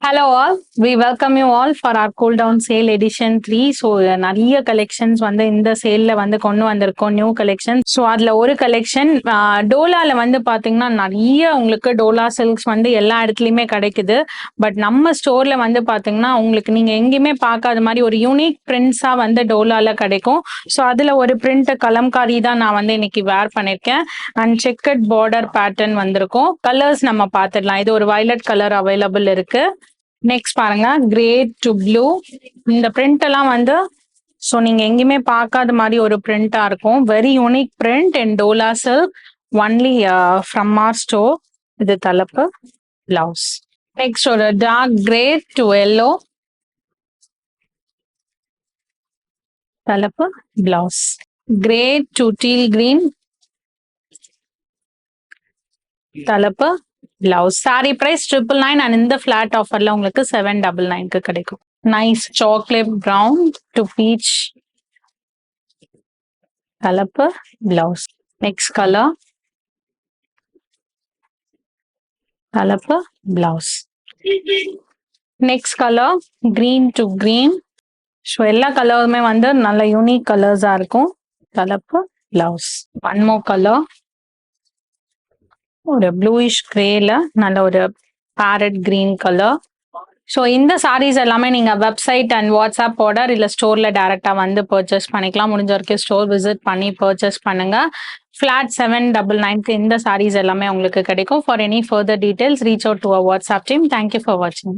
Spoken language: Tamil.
Hello all, we welcome you all for our cool down sale edition 3. So நிறைய கலெக்ஷன்ஸ் வந்து இந்த சேல்ல வந்து கொண்டு வந்திருக்கோம் நியூ கலெக்ஷன். ஸோ அதில் ஒரு கலெக்ஷன் டோலால வந்து பார்த்தீங்கன்னா நிறைய உங்களுக்கு டோலா சில்க்ஸ் வந்து எல்லா இடத்துலையுமே கிடைக்குது. பட் நம்ம ஸ்டோர்ல வந்து பார்த்தீங்கன்னா உங்களுக்கு நீங்கள் எங்கேயுமே பார்க்காத மாதிரி ஒரு யூனிக் பிரிண்ட்ஸாக வந்து டோலால கிடைக்கும். ஸோ அதில் ஒரு பிரிண்ட் கலம்காரி தான் நான் வந்து இன்னைக்கு வேர் பண்ணியிருக்கேன். அண்ட் செக்கட் பார்டர் பேட்டர்ன் வந்திருக்கும். கலர்ஸ் நம்ம பார்த்துடலாம். இது ஒரு வயலட் கலர் அவைலபிள் இருக்கு. நெக்ஸ்ட் பாருங்க, கிரே டு ப்ளூ. இந்த பிரிண்ட் எல்லாம் வந்து ஸோ நீங்க எங்கேயுமே பார்க்காத மாதிரி ஒரு பிரிண்டா இருக்கும். Very unique print and Dola silk only from our store. இது தலைப்பு, பிளவுஸ். நெக்ஸ்ட் ஒரு டார்க் கிரே டு எல்லோ, தலைப்பு, blouse. Grey to teal green, தலைப்பு, பிளவுஸ். சாரி பிரைஸ் 999 அண்ட் இந்த ஃபிளாட் ஆஃபர்ல உங்களுக்கு 799 கிடைக்கும். Nice chocolate brown to peach, தலைப்பு, பிளவுஸ். நெக்ஸ்ட் கலர், தலைப்பு, blouse. Next colour green to green. So எல்லா கலருமே வந்து நல்ல யூனிக் கலர்ஸா இருக்கும். தலைப்பு, பிளவுஸ். ஒன் மோர் கலர், ஒரு ப்ளூயிஷ் கிரேல நல்ல ஒரு பேரட் கிரீன் கலர். ஸோ இந்த சாரீஸ் எல்லாமே நீங்கள் வெப்சைட் அண்ட் வாட்ஸ்அப் ஆர்டர் இல்லை ஸ்டோரில் டேரெக்டாக வந்து பர்ச்சேஸ் பண்ணிக்கலாம். முடிஞ்ச வரைக்கும் ஸ்டோர் விசிட் பண்ணி பர்ச்சேஸ் பண்ணுங்க. ஃபிளாட் 799 இந்த சாரீஸ் எல்லாமே உங்களுக்கு கிடைக்கும். For any further details reach out to our WhatsApp team. Thank you for வாட்சிங்.